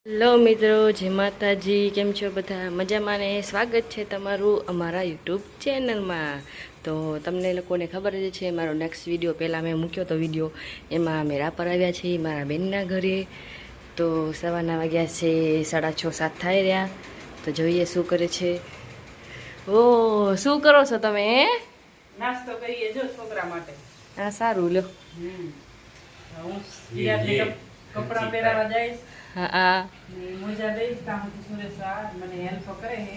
Hello મિત્રો, જય માતાજી. કેમ છો બધા? મજામાં ને? સ્વાગત છે તમારું અમારા યુટ્યુબ ચેનલમાં. તો તમને લોકોને ખબર જ છે, મારો નેક્સ્ટ વિડીયો પહેલાં મેં મૂક્યો તો વિડીયો, એમાં અમે રાપર આવ્યા છીએ મારા બેનના ઘરે. તો સવારના વાગ્યા છે 6:30-7 થઈ રહ્યા. તો જોઈએ શું કરે છે. ઓ શું કરો છો તમે? નાસ્તો કરીએ જો છોકરા માટે. હા સારું લ્યો. હું કપડાં પહેરાવા જઈશ. હા મોજા લઈશ કામ સુરેશ મને હેલ્પ કરે છે.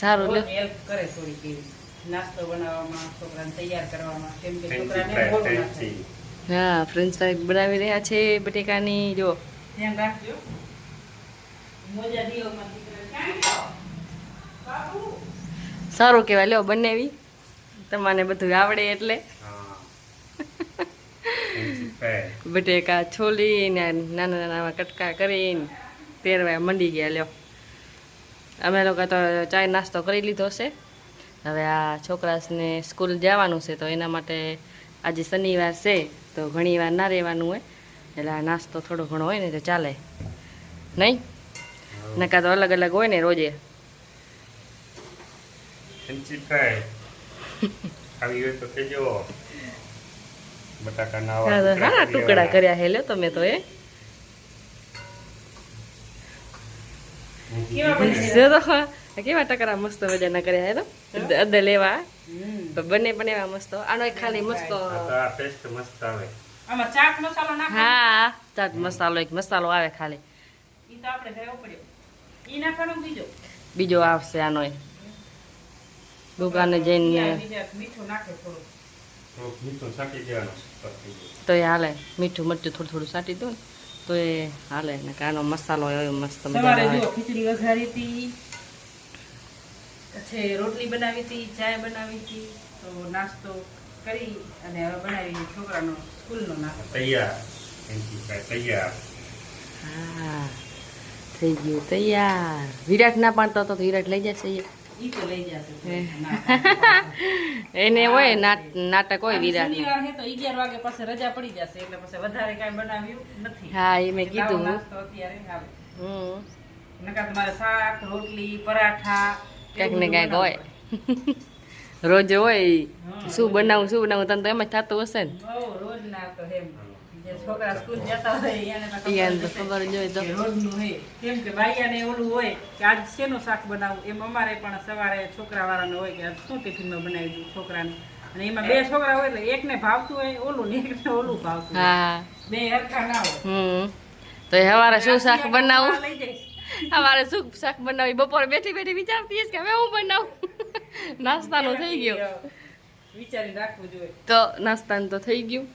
સારું લ્યો. હેલ્પ કરે થોડી કેવી નાસ્તો બનાવવામાં, છોકરાને તૈયાર કરવામાં, કેમ કે છોકરાને મોડું ના થાય. હા, ફ્રેન્ચ ફ્રાઈઝ બનાવી રહ્યા છે બટેકાની. જો ધ્યાન રાખજો. મોજા દીઓમાં બાબુ સારું કહેવાય. લ્યો બનાવી, તમને બધું આવડે એટલે. બટેકા છોલીને નાના નાના કટકા કરીને તેરવા મંડી ગયા. લ્યો, અમે લોકો તો ચાય નાસ્તો કરી લીધો છે. હવે આ છોકરાને સ્કૂલ જવાનું છે, તો એના માટે આજે શનિવાર છે, તો ઘણી વાર ના રહેવાનું હોય, એટલે આ નાસ્તો થોડો ઘણો હોય ને તો ચાલે નહીં. નકા તો અલગ અલગ હોય ને રોજે. હા, ટુકડા કર્યા હે. લ્યો તમે તો એ કેવા ટકરા મસ્ત મજાના કર્યા હે. તો અદ લેવા બંને પણ એવા મસ્ત. આનો ખાલી મસ્ત. આમાં ચાટ મસાલો નાખો. હા, ચાટ મસાલો એક મસાલો આવે ખાલી. ઈ તો આપણે ઘરે પડ્યો. ઈ નાખવાનો બીજો આવશે આનો. દુકાને જઈને મીઠું નાખે થોડું. તો એ હાલે. મીઠું મરચું થોડું થોડું સાટી દો ને તો એ હાલે. ને કાનો મસાલો હોય મસ્ત સવારે જો ખીચડી વઘારી હતી, પછી રોટલી બનાવી હતી, ચાય બનાવી હતી. તો નાસ્તો કરી અને હવે બનાવી છોકરાનો સ્કૂલનો નાસ્તો તૈયાર. હા, થઈ ગયું તૈયાર. વિરાટ ના પાડતો હતો તો વિરાટ લઈ જશે. ઈ તો લઈ જશે. એને હોય નાટક હોય વિરાટ. શનિવાર હે તો 11 વાગે પછી રજા પડી જશે, એટલે પછી વધારે કાઈ બનાવ્યું નથી. હા, એ મેં કીધું. નાસ્તો અત્યારે આવે. નકા તમારે શાક, રોટલી, પરાઠા કઈક ને કઈક હોય. રોજ હોય શું બનાવું તને તો એમ જ થતું હશે ને. રોજ ના તો એમ જે છોકરા સ્કૂલ જતા હોય એને તો ખબર જ હોય. તો રોજનું હે. કેમ કે ભાઈયાને ઓલું હોય કે આજ શેનું શાક બનાવું, એમ અમારે પણ સવારે છોકરા વાળાને હોય કે આજ શું ટિફિનમાં બનાવી દઉં છોકરાને. અને એમાં બે છોકરા હોય એટલે એકને ભાવતું હોય ઓલું ને એકને ઓલું ભાવતું. હા, બે હરખા ના હોય. તો સવારે શું શાક બનાવું, લઈ જઈશ. સવારે શું શાક બનાવી, બપોરે બેઠી બેઠી વિચારતી હશે કે હવે હું બનાવું. નાસ્તાનું થઈ ગયું. વિચારી રાખવું જોઈએ. તો નાસ્તાનું તો થઈ ગયું.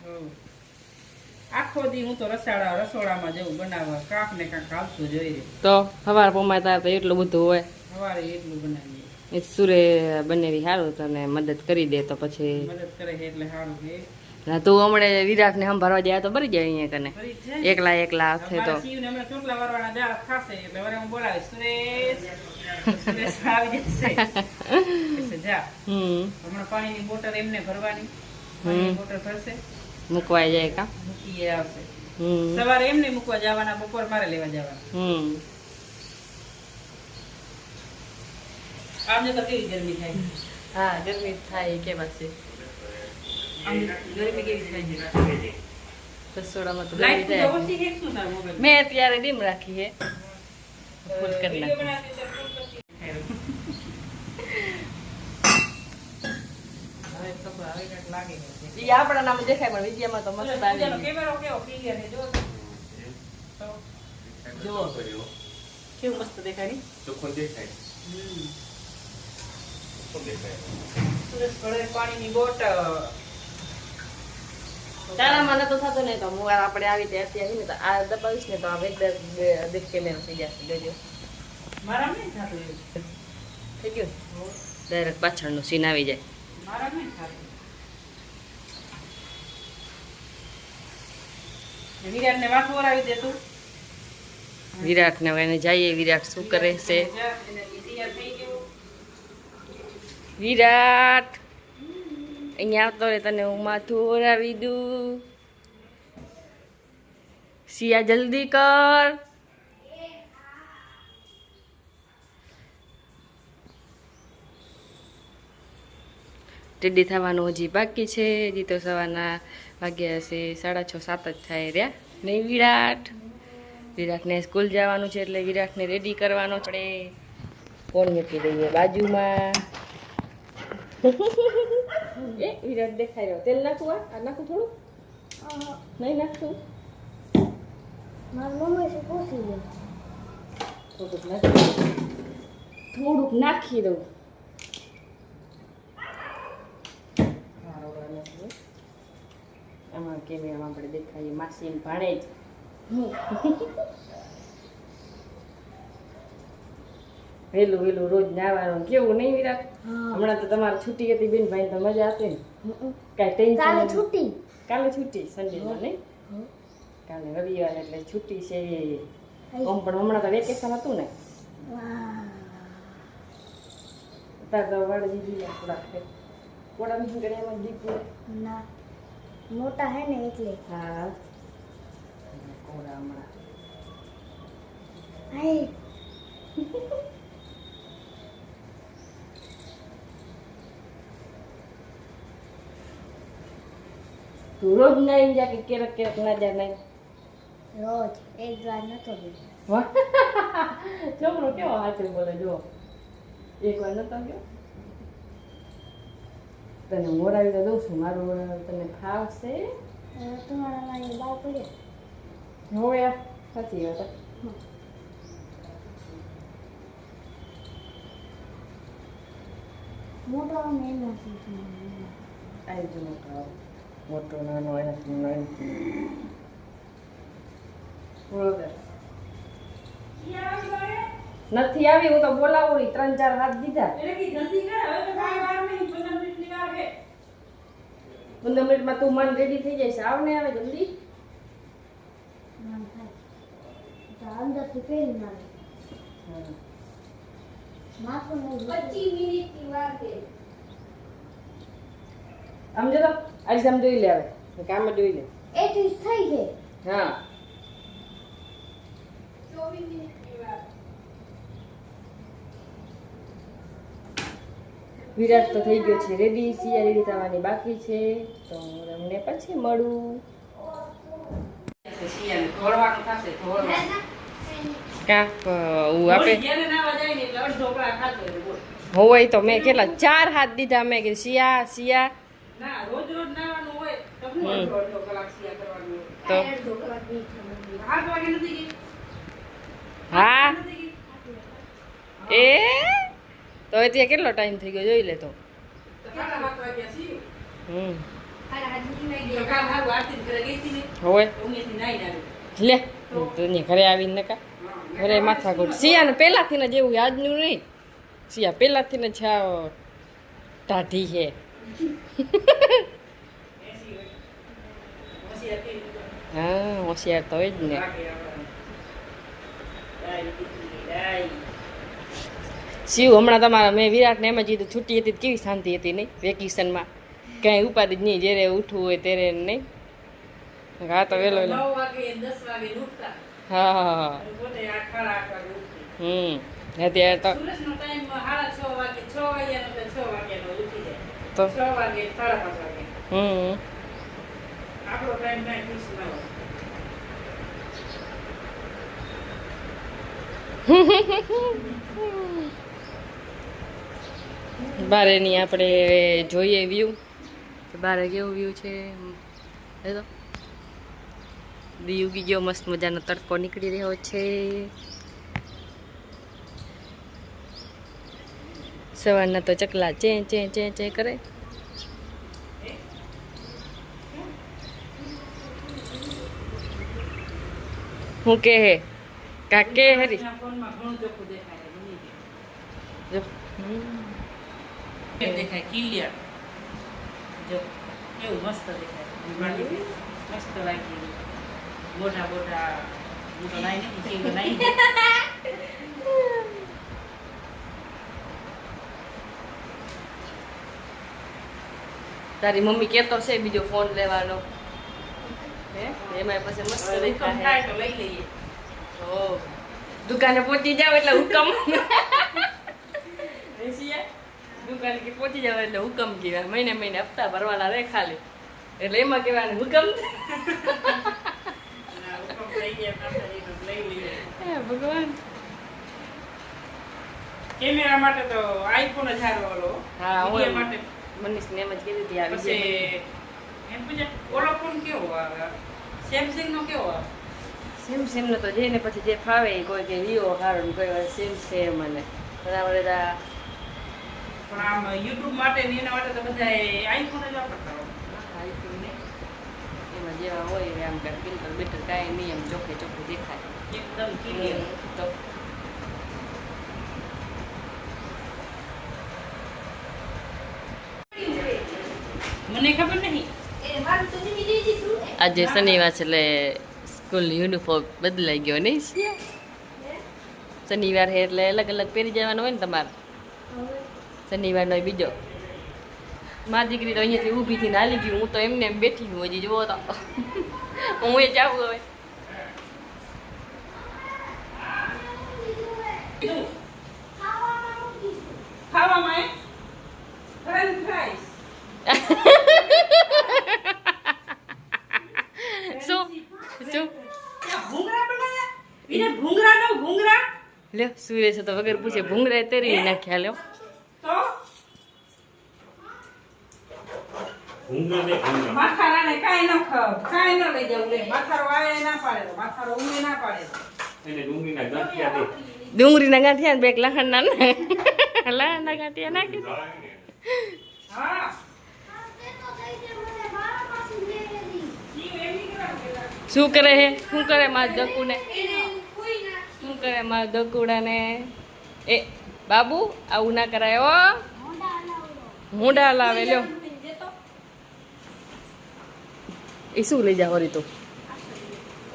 આખો દી હું તો રસોડામાં જવું બનાવવા, કાંક ને કાંક આવતું જોઈએ. તો સવાર પમાતા તો એટલું બધું હોય. સવારે એટલું બનાવીએ. એ સુરે બનાવી સારું તને મદદ કરી દે તો પછી મદદ કરે છે એટલે સારું છે. તું હમણે વિરાટ ને સંભાળવા જાય તો ભરી જાય અહીંયા કને. એકલા હાથે તો ચોટલા વાળવાના દાળ ખાશે એટલે વરે હું બોલાવીશ. સુરેશ આવી જશે. જા હમણાં પાણીની બોટલ એમને ભરવાની. પાણીની બોટલ ભરશે, મૂકવાઈ જાય કા મૂકીએ આવશે. સવારે એમને મૂકવા જવાના, બપોર મારે લેવા જવાના. આજે તો કેવી ગરમી થાય. હા, ગરમી થાય. કેવા છે ગરમી કેવી થાય છે રસોડામાં તો લાઈટ ગરમી તો થાય. ઓછી છે શું તાર મોબાઈલ? મેં અત્યારે ડીમ રાખી હે. ફૂલ કરી નાખું. ઈ આપણા નામ દેખાય પણ વિદ્યામાં તો મસ્ત આવી ગયું. કેમેરો કેવો ક્લિયર છે જો. જો કેવું મસ્ત દેખાય ની. ચોખ્ખો દેખાય. સુરેશ ઘરે પાણીની બોટલ. તારામાં નતો થતો ને તો હું આપણે આવી રીતે અત્યારે ને તો આ દબાવીશ ને તો આ દેખ કેમેરો થઈ જશે. જોજો મારા નહીં થતું એવું. થઈ ગયું. ડાયરેક્ટ પાછળનું સીન આવી જાય. મારા નહીં થતું. વિરાટને વાંક વરાવી દે તું. વિરાટ ને એને જઈએ. વિરાટ શું કરે છે? વિરાટ અહીંયા આવતો રે, તને હું માથું ઓરાવી દઉં. સિયા જલ્દી કર. રેડી થવાનું હજી બાકી છે. હજી તો સવારના વાગ્યા હશે 6:30 7 જ થાય રહ્યા. નહીં વિરાટને સ્કૂલ જવાનું છે એટલે વિરાટને રેડી કરવાનો આપણે. ફોન મૂકી દઈએ બાજુમાં. એ વિરાટ દેખાઈ રહ્યો. તેલ નાખું? આ નાખું થોડું? નહીં નાખતું? થોડુંક નાખી દઉં. આમાં કેમેરામાં આપણે દેખાઈએ માસી ભાણે જ. વેલું વેલું રોજ નાવાનું કેવું નહીં વિરાટ? હમણાં તો તમારે છૂટી હતી બેન ભાઈ તો મજા હતી ને? કાંઈ ટેન્શન કાલે છૂટી સન્ડેમાં નહીં? કાલે રવિવાર એટલે છૂટી છે. આમ પણ હમણાં તો વેકેશન હતું ને અત્યારે તો વાળી દીધી થોડાક કોડા નીકળ્યામાં દીપું ના મોટા હે ને એટલે. હા કોડા હમણાં હાય તું રોજ નાઈ જા કે ક્યારેક ક્યારેક ના જા નહીં? રોજ એક વાર નતો ગયો. છોકરો કેવો હાથે બોલે જો. એક વાર નતો ગયો? તને મોરાવી તો દઉં છું. મારું તને ફાવશે? તમારા મારી બાવ પડે હવે સાચી વાત. મોટો ને એનો આવી જો મોટો નાનો નથી આવી. હું તો બોલાવું 3-4 હાથ દીધા. 15 મિનિટમાં તું મન રેડી થઈ જાય છે. આવ ને આવે જલ્દી. અંદરથી પહેરી નાખે માથું 25 મિનિટની વાર છે. આમ જો તો આજે આમ જોઈ લે. આવે કામ જોઈ લે. એ ચીજ થઈ છે. હા 24 મિનિટની વાર. વિરાટ તો થઈ ગયો છે રેડી. સિયા રેડી થવાની બાકી છે તો અમને પછી મળું. હોય તો મેં કેટલા 4 હાથ દીધા. મેં કીધું સિયા સિયા તો હા એ તો ત્યાં કેટલો ટાઈમ થઈ ગયો જોઈ લે તો. હોય લે તું ઘરે આવીને કા ઘરે માથા કુટ. સિયાને પહેલાથી ને જેવું આજનું નહીં. સિયા પહેલાથી ને છે ટાઢી છે. હા હોશિયાર તો હોય જ ને. શિવ હમણાં તમારા મેં વિરાટને એમ જ કીધું છૂટી હતી કેવી શાંતિ હતી નહીં વેકેશનમાં. કાંઈ ઉપાધિ જ નહીં. જ્યારે ઉઠવું હોય ત્યારે નહીં. હા તો વહેલો હા હા અત્યારે તો બારે ની આપણે જોઈએ વ્યૂ. બારે કેવું વ્યૂ છે એ તો દી ઉગી ગયો. મસ્ત મજાનો તડકો નીકળી રહ્યો છે. સવારના તો ચકલા ચે ચે ચે ચે કરે. હું કે હે કાકે હરી દેખાય ક્લિયર. જો કેવું મસ્ત દેખાય. મસ્ત લાગી. મોટા મોટા હું તો નાઈ નથી નાઈ. તારી મમ્મી કેતો છે બીજો ફોન લેવાનો. એમાં પછી મસ્ત દેખાય તો લઈ લઈએ. ઓ દુકાને પહોંચી જાવ એટલે હુકમ. દુકાન કે પહોંચી જાવ એટલે હુકમ કહેવાય. મહિને મહિને હપ્તા ભરવાના રે ખાલી, એટલે એમાં કહેવાનું હુકમ. લઈ ગયા પાછા એ લઈ લઈએ. હે ભગવાન. કેમેરા માટે તો આઈફોન જ હારો ઓલો. હા, વિડીયો માટે મનીષને એમ જ કીધી હતી આ પછી વિશે. એમ પૂછે ઓલો ફોન કેવો આવે? સેમસંગ નો કેવો આવે? સેમ નો તો જેને પછી જે ફાવે એ કોઈ કે વિવો હારો ને કોઈ વાર સેમ અને બરાબર. પણ આમ યુટ્યુબ માટે ને એના માટે તો બધા આઈફોન જ વાપરતા હોય. આઈફોન ને એમાં જેવા હોય આમ કાંઈ ફિલ્ટર બિલ્ટર કાંઈ નહીં, એમ ચોખ્ખે ચોખ્ખું દેખાય એકદમ ક્લિયર. તો. મને ખબર નહીં. આજે શનિવાર છે એટલે સ્કૂલ યુનિફોર્મ બદલાઈ ગયો નહીં? શનિવાર છે એટલે અલગ અલગ પહેરી જવાનું હોય ને તમારે. શનિવારનો બીજો. મારી દીકરી તો અહીંયાથી ઊભી થઈને હાલી ગયું, હું તો એમને એમ બેઠી હું હજી જુઓ તો. હું એ જાઉં હવે. ખાવામાં ફ્રેન્ચ ફ્રાઈસ. શું શું ભૂંગરા બનાયા? એને ભૂંગરા દો ભૂંગરા. લ્યો સુરેશ તો વગર પૂછે ભૂંગરા તેરી નાખ્યા. લ્યો તો માથારાને કાંઈ ન ખાવ, કાંઈ ન લઈ જવું. લે માથારો આવે ના પાડે તો માથારો ઉમે ના પાડે. ડુંગળીના ગાંઠિયા ને બે લહણના ને લહણના ગાંઠિયા નાખી દો. હા શું કરે હે? શું કરે મારા દકુ ને? શું કરે મારા દકુડા ને? એ બાબુ આવું ના કરાય હો. હુંડા લાવે. લ્યો એ શું લઈ જાવ વળી? તો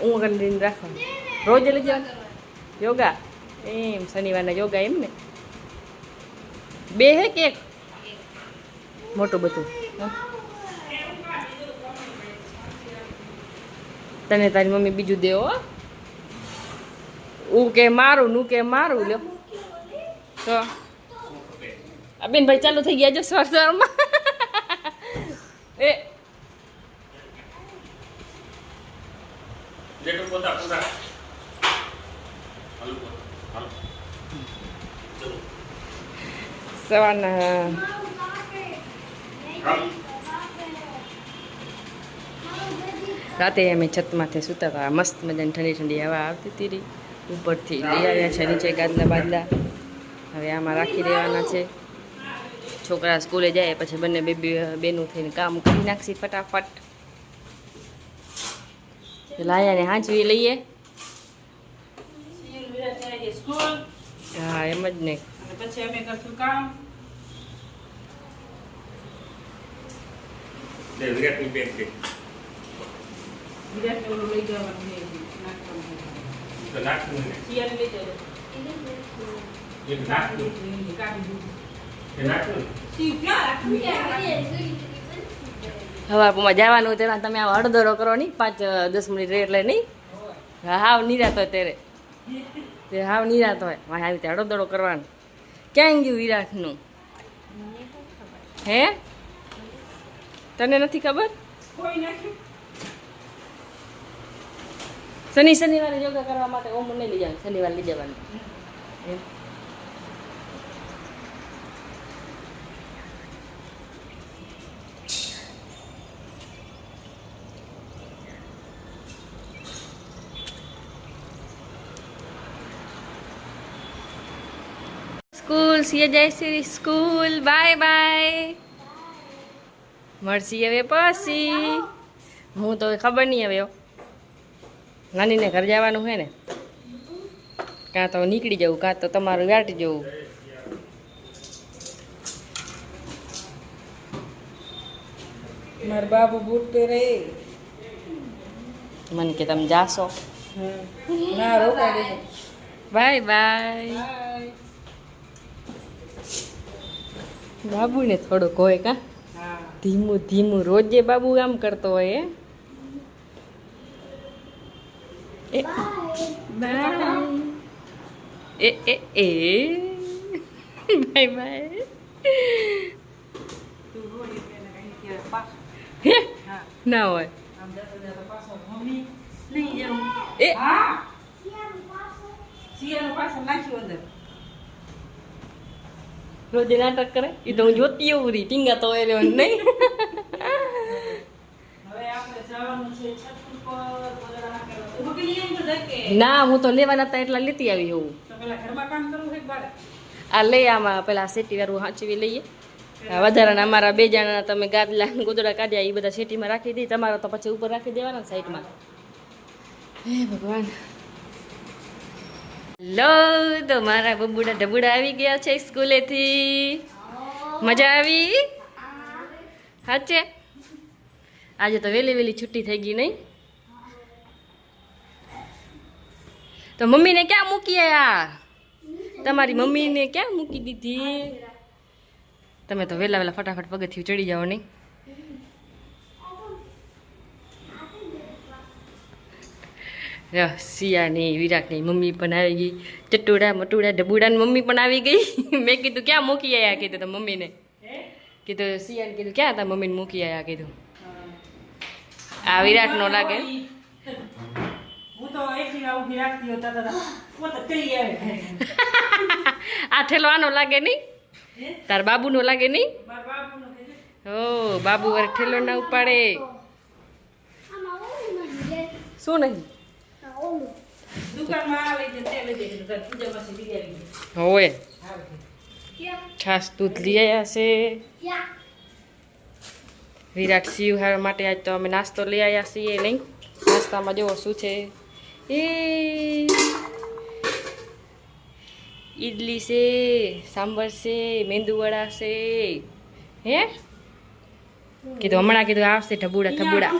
હું કરીને રાખવાનું રોજ લઈ જાવ. યોગા એમ શનિવારના યોગા એમ ને? બે હે કે એક? મોટું બધું. તને તારી મમ્મી બીજું દેવો. હું કે મારું નું કે મારું. લ્યો તો આ બેન ભાઈ ચાલુ થઈ ગયા જો સવારમાં. એ સવારના રાતે અમે છતમાંથી સૂતા હતા. મસ્ત મજાની ઠંડી ઠંડી હવા આવતી હતી રહી. ઉપરથી લઈ આવ્યા છે નીચે ગાદલા બાદલા. હવે આમાં રાખી દેવાના છે. છોકરા સ્કૂલે જાય પછી બંને બેનું થઈને કામ કરી નાખશી ફટાફટ. લાયાને હાંચવી લઈએ. સ્કૂલ હા એમ જ ને. અને પછી અમે કરશું કામ. વિરાટને ઓલું લઈ જવાનું છે, નાખવાનું છે. શિયાળે લઈ જજો. કાઢી દીધું. શિવ ક્યાં રાખવું? હવારમાં જવાનું તેના તમે આવા હળદરો કરો નહીં 5-10 મિનિટ રહે એટલે નહીં. હાવ નિરાત હોય ત્યારે. તે હાવ નિરાત હોય મારે આવી રીતે હળદરો કરવાનું. ક્યાં ગયું વિરાટનું? હે તને નથી ખબર? કોઈ નાખ્યું? શનિવારે યોગા કરવા માટે ઓમ નહીં લઈ જવાનું, શનિવારે લઈ જવાનું. એમ school Siya Jayshree school. Bye bye. મળશી હવે પછી. હું તો ખબર નહીં હવે નાનીને ઘર જવાનું હોય ને, કાં તો નીકળી જવું કાં તો તમારું વાટી જવું. મારા બાબુ બૂટ પહેરે. મને કે તમે જાશો. ના રોકાઈ દેજો. Bye bye. બાબુને થોડુંક હોય કા હા ધીમું ધીમું રોજે બાબુ આમ કરતો હોય. એ બાય. A bye bye. તું રોડી એટલે કઈ કહેવાય પાછું. હે હા ના હોય આમ જતો જતો પાછો મમ્મી નહીં જેવું એ હા શિયાળો પાછો નાખ્યો અંદર રોજ નાટક કરે એ તો હું જોતી એવું રહી ટીંગા તો એ નહીં હવે આપણે જવાનું છે છત ઉપર બધા નાખેલા ઊભું કરી એમ બધા કે ના હું તો લેવાના હતા એટલા લેતી આવી હું તો પેલા ઘરમાં કામ કરવું છે કે બારે આ લઈ આમાં પેલા સેટી વાળું હાંચવી લઈએ આ વધારાના અમારા બે જણા તમે ગાદલા ને ગોદડા કાઢ્યા એ બધા સેટીમાં રાખી દઈ તમારા તો પછી ઉપર રાખી દેવાના સાઈડમાં હે ભગવાન લો તો મારા બબુડા ઢબુડા આવી ગયા છે સ્કૂલેથી મજા આવી સાચે આજે તો વહેલી વહેલી છુટ્ટી થઈ ગઈ નહીં તો મમ્મીને ક્યાં મૂકી આયા તમારી મમ્મીને ક્યાં મૂકી દીધી તમે તો વહેલા વહેલા ફટાફટ પગથિયું ચડી જાઓ નહીં સિયાની વિરાટની મમ્મી પણ આવી ગઈ ચટુડા મટુડા ઢબુડાની મમ્મી પણ આવી ગઈ મેં કીધું ક્યાં મૂકી આયા કીધું તો મમ્મીને કીધું સિયાને કીધું ક્યાં હતા મમ્મીને મૂકી આયા કીધું આ વિરાટનો લાગે હું તો એકલી ઊભી રાખતી હોતા હતા પોતે ચડી આવે આ ઠેલો આનો લાગે નહીં તાર બાબુનો લાગે નહીં મારા બાપુનો કહેજે ઓ બાબુ વાર ઠેલો ના ઉપાડે આમાં ઓલું નથી લે. શું નહીં આ ઓલું. દુકાનમાં આવે છે તે લઈ જશે તો પૂજામાંથી લઈ આવી હોય આવે છે ક્યાં? છાસ દૂધ લઈ આવ્યા છે ક્યાં? વિરાટ શિવ હાર માટે આજ તો અમે નાસ્તો લઈ આવ્યા છીએ નહીં નાસ્તામાં જુઓ શું છે એ ઈડલી છે સાંભર છે મેંદુવડા છે હે કીધું હમણાં કીધું આવશે ઢબુડા થબુડા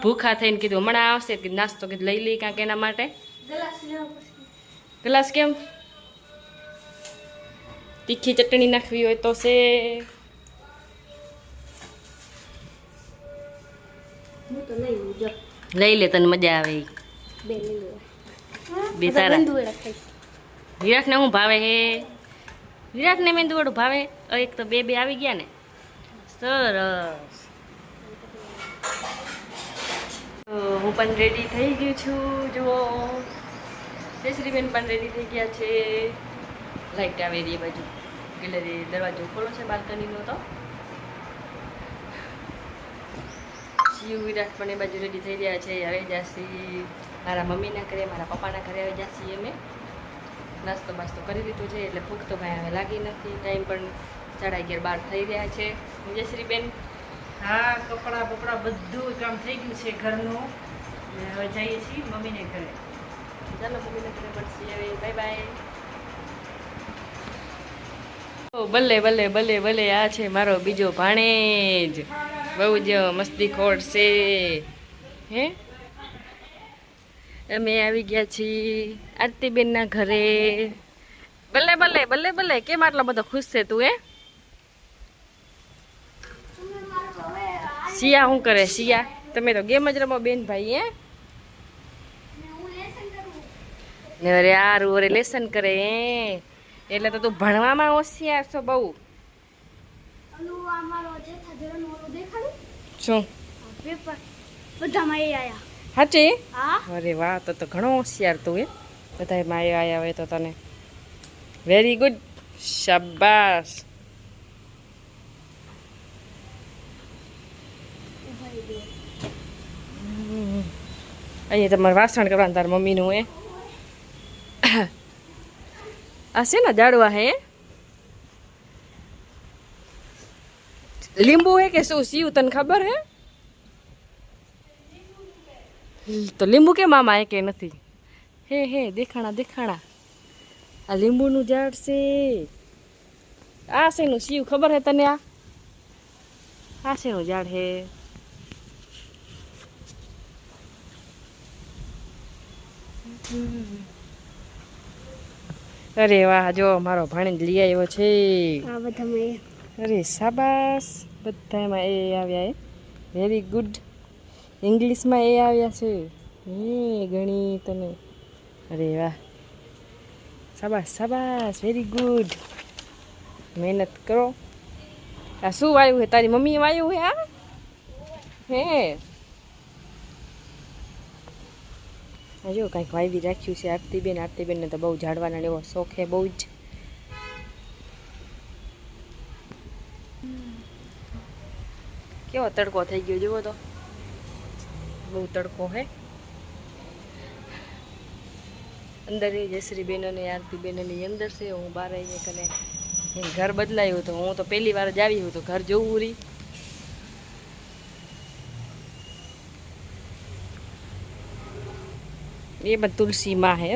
ભૂખા થઈને કીધું હમણાં આવશે કીધું નાસ્તો કીધું લઈ લઈ કાંક એના માટે ગ્લાસ લેવો પડશે. ગ્લાસ કેમ તીખી ચટણી નાખવી હોય તો છે હું તો લઈ લઉં જો. લઈ લે તને મજા આવે ઈ. બે લઈ લઉં. બે તારા બંધુવેડા ખાઈશ. વિરાટને શું ભાવે હે વિરાટને મેંદુવડું ભાવે એક તો બે આવી ગયા ને સરસ તો હું પણ રેડી થઈ ગયું છું જુઓ જયશ્રીબેન પણ રેડી થઈ ગયા છે લાઈટ આવે એ બાજુ ગેલેરી દરવાજો ખોલો છે બાલ્કનીનો તો શિવ વિરાટ પણ એ બાજુ રેડી થઈ રહ્યા છે હવે જાસી મારા મમ્મીના ઘરે મારા પપ્પાના ઘરે આવી જાસી અમે નાસ્તો બાસ્તો કરી લીધો છે એટલે ભૂખ તો ભાઈ હવે લાગી નથી ટાઈમ પણ 11:30 થઈ રહ્યા છે જયશ્રીબેન હા કપડાં બપડા બધું કામ થઈ ગયું છે ઘરનું ને હવે જઈએ છીએ મમ્મીને ઘરે ચાલો મમ્મીના ઘરે મળશે હવે બાય બાય ભલે ભલે ભલે ભલે આ છે મારો બીજો ભાણેજ બહુ જ મસ્તી ખોડ છે હે અમે આવી ગયા છીએ આરતીબેનના ઘરે ભલે ભલે ભલે ભલે કેમ આટલો બધો ખુશ છે તું હે શિયા શું કરે શિયા તમે તો ગેમ જ રમો બેન ભાઈ હે ને અરે યારું અરે લેસન કરે હે એટલે તો તું ભણવામાં હોશિયાર છો બહુ ઓલું આ મારો જેઠા ધોરણ ઓલું દેખાડું? શું આ પેપર બધામાં એ આયા. સાચી હા અરે વાહ તો ઘણો હોશિયાર તું હે બધા માયો આવ્યા હોય તો તને વેરી ગુડ શાબાશ અહીંયા તમારે વાસણ કરવાનું તાર મમ્મીનું હે આ છે ને જાડવા હે લીંબુ હે કે શું સીવ તને ખબર હે તો લીંબુ કેમ આમાં હે કે નથી હે હે દેખાણા દેખાણા આ લીંબુનું ઝાડ છે આ શેનું સીવ ખબર હે તને આ શેનું ઝાડ હે અરે વાહ જો મારો ભાણેજ લઈ આવ્યો છે આ બધામાં એ અરે શાબાશ બધામાં એ આવ્યા એ વેરી ગુડ ઇંગ્લિશમાં એ આવ્યા છે હે ગણિત અને અરે વાહ શાબાશ શાબાશ વેરી ગુડ મહેનત કરો આ શું વાયું હે તારી મમ્મીએ વાયું હે આ હે જો કાંઈક વાવી રાખ્યું છે આરતીબેનને તો બહુ ઝાડવાના એવો શોખ હે બહુ જ કેવો તડકો થઈ ગયો જુઓ તો બહુ તડકો હે અંદર એ જયશ્રીબેન અને આરતીબેન ની અંદર છે હું બહાર આવીને કને ઘર બદલાયું હતું હું તો પહેલી વાર જ આવી હું તો ઘર જોવું રહી એ બધું તુલસી માં હે